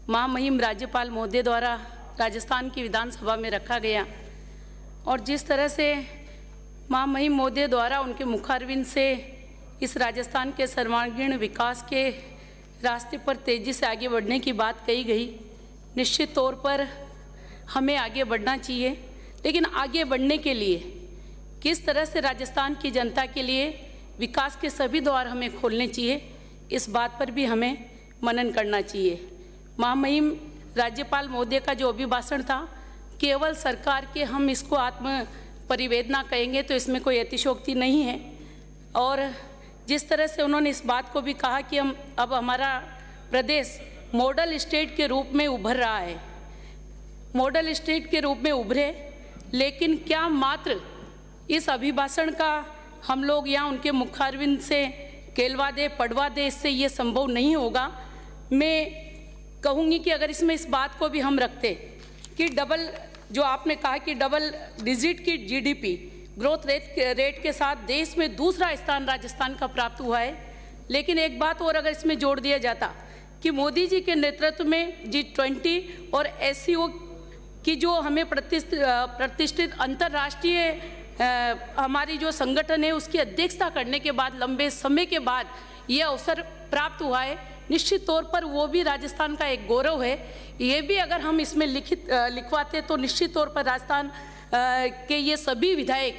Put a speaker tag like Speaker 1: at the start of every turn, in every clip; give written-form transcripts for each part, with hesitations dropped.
Speaker 1: महामहिम राज्यपाल महोदय द्वारा राजस्थान की विधानसभा में रखा गया और जिस तरह से महामहिम महोदय द्वारा उनके मुखारविंद से इस राजस्थान के सर्वांगीण विकास के रास्ते पर तेज़ी से आगे बढ़ने की बात कही गई, निश्चित तौर पर हमें आगे बढ़ना चाहिए, लेकिन आगे बढ़ने के लिए किस तरह से राजस्थान की जनता के लिए विकास के सभी द्वार हमें खोलने चाहिए, इस बात पर भी हमें मनन करना चाहिए। महामहिम राज्यपाल महोदय का जो अभिभाषण था, केवल सरकार के हम इसको आत्म परिवेदना कहेंगे तो इसमें कोई अतिशयोक्ति नहीं है। और जिस तरह से उन्होंने इस बात को भी कहा कि अब हमारा प्रदेश मॉडल स्टेट के रूप में उभर रहा है, मॉडल स्टेट के रूप में उभरे, लेकिन क्या मात्र इस अभिभाषण का हम लोग यहाँ उनके मुखारविंद से केलवा दे पढ़वा दे, इससे ये संभव नहीं होगा। मैं कहूँगी कि अगर इसमें इस बात को भी हम रखते कि डबल, जो आपने कहा कि डबल डिजिट की जीडीपी ग्रोथ रेट के साथ देश में दूसरा स्थान राजस्थान का प्राप्त हुआ है, लेकिन एक बात और अगर इसमें जोड़ दिया जाता कि मोदी जी के नेतृत्व में G20 और SCO की जो हमें प्रतिष्ठित अंतर्राष्ट्रीय हमारी जो संगठन है उसकी अध्यक्षता करने के बाद लंबे समय के बाद ये अवसर प्राप्त हुआ है, निश्चित तौर पर वो भी राजस्थान का एक गौरव है। ये भी अगर हम इसमें लिखवाते तो निश्चित तौर पर राजस्थान के ये सभी विधायक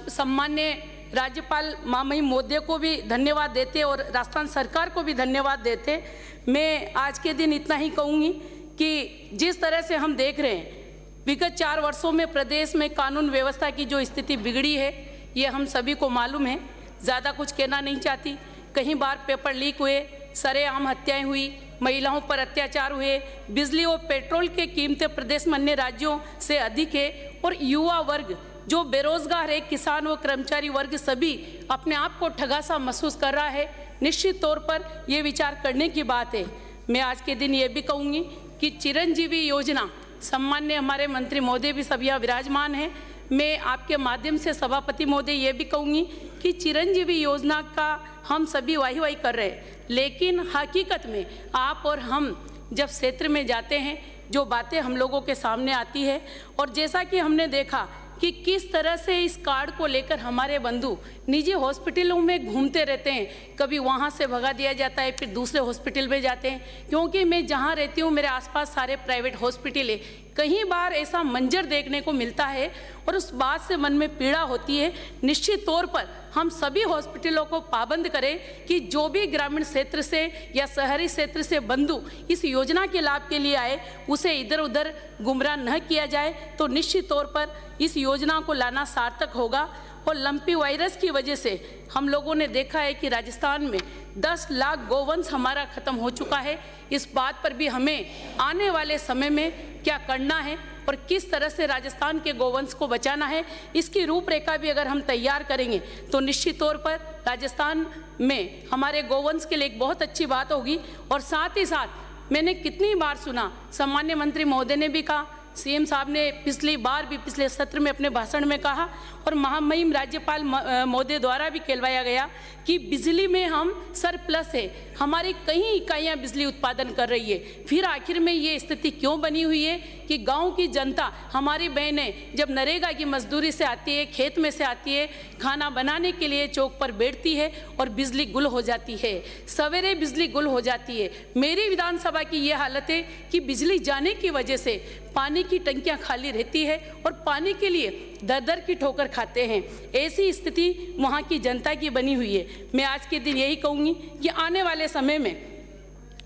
Speaker 1: सम्मान्य राज्यपाल महामहिम महोदय को भी धन्यवाद देते और राजस्थान सरकार को भी धन्यवाद देते। मैं आज के दिन इतना ही कहूँगी कि जिस तरह से हम देख रहे हैं विगत 4 वर्षों में प्रदेश में कानून व्यवस्था की जो स्थिति बिगड़ी है, ये हम सभी को मालूम है, ज़्यादा कुछ कहना नहीं चाहती। कई बार पेपर लीक हुए, सरेआम हत्याएं हुई, महिलाओं पर अत्याचार हुए, बिजली और पेट्रोल की कीमतें प्रदेश में अन्य राज्यों से अधिक है और युवा वर्ग जो बेरोजगार है, किसान व कर्मचारी वर्ग सभी अपने आप को ठगा सा महसूस कर रहा है। निश्चित तौर पर ये विचार करने की बात है। मैं आज के दिन ये भी कहूँगी कि चिरंजीवी योजना, सम्मान्य हमारे मंत्री महोदय भी सब यहाँ विराजमान हैं, मैं आपके माध्यम से सभापति महोदय ये भी कहूँगी कि चिरंजीवी योजना का हम सभी वाही वाही कर रहे हैं, लेकिन हकीकत में आप और हम जब क्षेत्र में जाते हैं, जो बातें हम लोगों के सामने आती है और जैसा कि हमने देखा कि किस तरह से इस कार्ड को लेकर हमारे बंधु निजी हॉस्पिटलों में घूमते रहते हैं, कभी वहाँ से भगा दिया जाता है, फिर दूसरे हॉस्पिटल में जाते हैं। क्योंकि मैं जहाँ रहती हूँ मेरे आसपास सारे प्राइवेट हॉस्पिटल है, कई बार ऐसा मंजर देखने को मिलता है और उस बात से मन में पीड़ा होती है। निश्चित तौर पर हम सभी हॉस्पिटलों को पाबंद करें कि जो भी ग्रामीण क्षेत्र से या शहरी क्षेत्र से बंधु इस योजना के लाभ के लिए आए, उसे इधर उधर गुमराह न किया जाए, तो निश्चित तौर पर इस योजना को लाना सार्थक होगा। और लंपी वायरस की वजह से हम लोगों ने देखा है कि राजस्थान में 10 लाख गोवंश हमारा ख़त्म हो चुका है। इस बात पर भी हमें आने वाले समय में क्या करना है और किस तरह से राजस्थान के गोवंश को बचाना है, इसकी रूपरेखा भी अगर हम तैयार करेंगे तो निश्चित तौर पर राजस्थान में हमारे गोवंश के लिए एक बहुत अच्छी बात होगी। और साथ ही साथ मैंने कितनी बार सुना, सम्मान्य मंत्री महोदय ने भी कहा, सीएम साहब ने पिछली बार भी पिछले सत्र में अपने भाषण में कहा और महामहिम राज्यपाल महोदय द्वारा भी कहलवाया गया कि बिजली में हम सरप्लस है, हमारी कई इकाइयाँ बिजली उत्पादन कर रही है। फिर आखिर में ये स्थिति क्यों बनी हुई है कि गांव की जनता, हमारी बहनें जब नरेगा की मजदूरी से आती है, खेत में से आती है, खाना बनाने के लिए चौक पर बैठती है और बिजली गुल हो जाती है, सवेरे बिजली गुल हो जाती है। मेरी विधानसभा की ये हालत है कि बिजली जाने की वजह से पानी की टंकियां खाली रहती है और पानी के लिए दर दर की ठोकर खाते हैं। ऐसी स्थिति वहाँ की जनता की बनी हुई है। मैं आज के दिन यही कहूँगी कि आने वाले समय में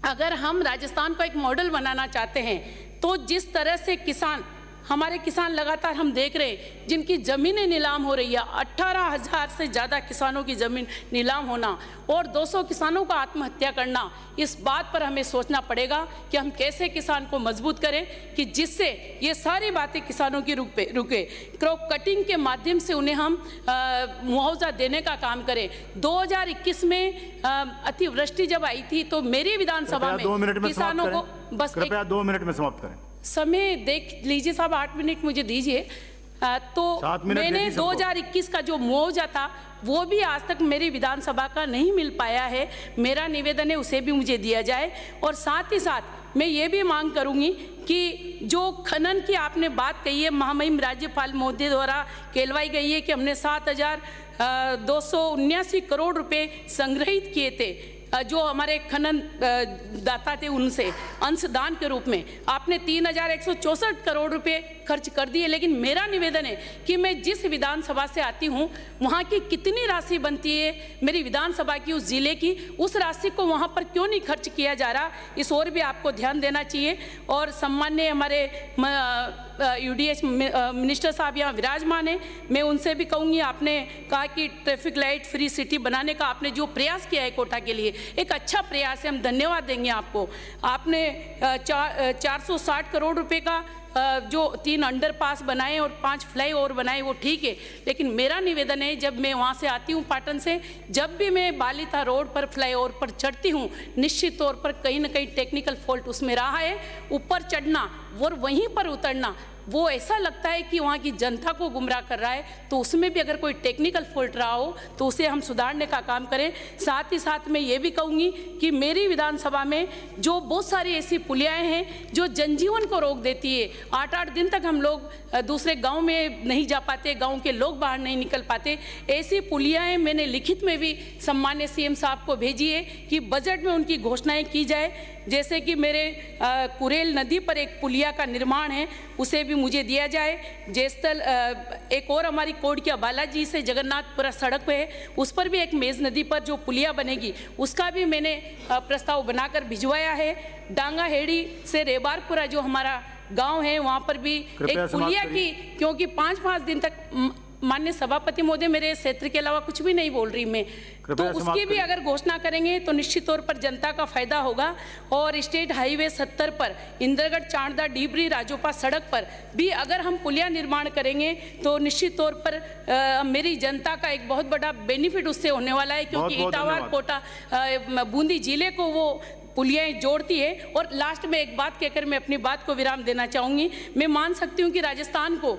Speaker 1: अगर हम राजस्थान को एक मॉडल बनाना चाहते हैं तो जिस तरह से हमारे किसान लगातार हम देख रहे हैं जिनकी ज़मीनें नीलाम हो रही है, 18,000 से ज़्यादा किसानों की ज़मीन नीलाम होना और 200 किसानों का आत्महत्या करना, इस बात पर हमें सोचना पड़ेगा कि हम कैसे किसान को मजबूत करें कि जिससे ये सारी बातें किसानों की रुके। क्रॉप कटिंग के माध्यम से उन्हें हम मुआवजा देने का काम करें। 2021 में अतिवृष्टि जब आई थी तो मेरी विधानसभा में किसानों को बस
Speaker 2: 2 मिनट में समाप्त करें।
Speaker 1: समय देख लीजिए साहब, 8 मिनट मुझे दीजिए। तो मैंने 2021 का जो मुआवजा था वो भी आज तक मेरी विधानसभा का नहीं मिल पाया है। मेरा निवेदन है उसे भी मुझे दिया जाए और साथ ही साथ मैं ये भी मांग करूंगी कि जो खनन की आपने बात कही है, महामहिम राज्यपाल महोदय द्वारा कहलवाई गई है कि हमने 7,279 करोड़ रुपए संग्रहित किए थे जो हमारे खनन दाता थे उनसे अंशदान के रूप में। आपने 3,164 करोड़ रुपए खर्च कर दिए, लेकिन मेरा निवेदन है कि मैं जिस विधानसभा से आती हूँ वहाँ की कितनी राशि बनती है मेरी विधानसभा की, उस जिले की, उस राशि को वहाँ पर क्यों नहीं खर्च किया जा रहा, इस ओर भी आपको ध्यान देना चाहिए। और सम्मान्य हमारे यूडीएच मिनिस्टर साहब यहाँ विराजमान है, मैं उनसे भी कहूँगी, आपने कहा कि ट्रैफिक लाइट फ्री सिटी बनाने का आपने जो प्रयास किया है कोटा के लिए, एक अच्छा प्रयास है, हम धन्यवाद देंगे आपको। आपने 460 करोड़ रुपए का जो 3 अंडरपास बनाए और 5 फ्लाईओवर बनाए वो ठीक है, लेकिन मेरा निवेदन है, जब मैं वहाँ से आती हूँ पाटन से, जब भी मैं बालिता रोड पर फ्लाईओवर पर चढ़ती हूँ निश्चित तौर पर कहीं ना कहीं टेक्निकल फॉल्ट उसमें रहा है। ऊपर चढ़ना और वहीं पर उतरना वो ऐसा लगता है कि वहाँ की जनता को गुमराह कर रहा है, तो उसमें भी अगर कोई टेक्निकल फॉल्ट रहा हो तो उसे हम सुधारने का काम करें। साथ ही साथ मैं ये भी कहूँगी कि मेरी विधानसभा में जो बहुत सारी ऐसी पुलियाएँ हैं जो जनजीवन को रोक देती है, 8-8 दिन तक हम लोग दूसरे गांव में नहीं जा पाते, गांव के लोग बाहर नहीं निकल पाते, ऐसी पुलियाएँ मैंने लिखित में भी सम्मान्य सीएम साहब को भेजी है कि बजट में उनकी घोषणाएँ की जाए। जैसे कि मेरे कुरेल नदी पर एक पुलिया का निर्माण है, उसे भी मुझे दिया जाए। जयस्थल एक और हमारी कोडकिया बालाजी से जगन्नाथपुरा सड़क पे है, उस पर भी एक मेज नदी पर जो पुलिया बनेगी उसका भी मैंने प्रस्ताव बनाकर भिजवाया है। डांगा हेड़ी से रेबारपुरा जो हमारा गांव है वहाँ पर भी एक पुलिया की, क्योंकि 5-5 दिन तक माननीय सभापति महोदय मेरे क्षेत्र के अलावा कुछ भी नहीं बोल रही मैं, तो उसकी भी अगर घोषणा करेंगे तो निश्चित तौर पर जनता का फायदा होगा। और स्टेट हाईवे 70 पर इंद्रगढ़ चांददा डीबरी राजोपा सड़क पर भी अगर हम पुलिया निर्माण करेंगे तो निश्चित तौर पर मेरी जनता का एक बहुत बड़ा बेनिफिट उससे होने वाला है, क्योंकि इटावा कोटा बूंदी जिले को वो पुलियाएं जोड़ती है। और लास्ट में एक बात कहकर मैं अपनी बात को विराम देना चाहूँगी। मैं मान सकती हूँ कि राजस्थान को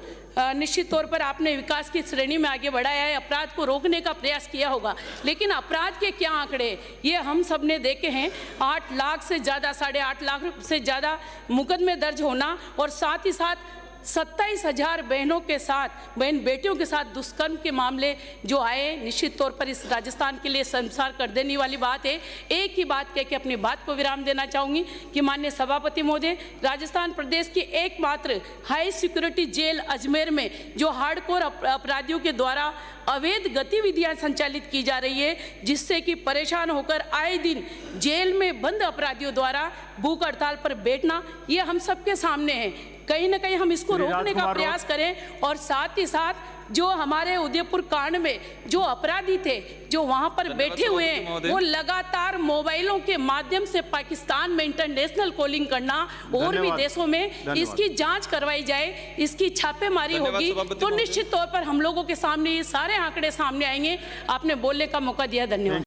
Speaker 1: निश्चित तौर पर आपने विकास की श्रेणी में आगे बढ़ाया है, अपराध को रोकने का प्रयास किया होगा, लेकिन अपराध के क्या आंकड़े ये हम सब ने देखे हैं। 8 लाख से ज़्यादा, 8.5 लाख से ज़्यादा मुकदमे दर्ज होना और साथ ही साथ 27,000 बहनों के साथ, बहन बेटियों के साथ दुष्कर्म के मामले जो आए, निश्चित तौर पर इस राजस्थान के लिए संसार कर देने वाली बात है। एक ही बात कह के अपनी बात को विराम देना चाहूँगी कि माननीय सभापति महोदय, राजस्थान प्रदेश की एकमात्र हाई सिक्योरिटी जेल अजमेर में जो हार्डकोर अपराधियों के द्वारा अवैध गतिविधियां संचालित की जा रही है, जिससे कि परेशान होकर आए दिन जेल में बंद अपराधियों द्वारा भूख हड़ताल पर बैठना, ये हम सबके सामने है। कहीं ना कहीं हम इसको रोकने का प्रयास करें। और साथ ही साथ जो हमारे उदयपुर कांड में जो अपराधी थे जो वहां पर बैठे हुए हैं, वो लगातार मोबाइलों के माध्यम से पाकिस्तान में इंटरनेशनल कॉलिंग करना और भी देशों में, इसकी जांच करवाई जाए, इसकी छापेमारी होगी तो निश्चित तौर पर हम लोगों के सामने ये सारे आंकड़े सामने आएंगे। आपने बोलने का मौका दिया, धन्यवाद।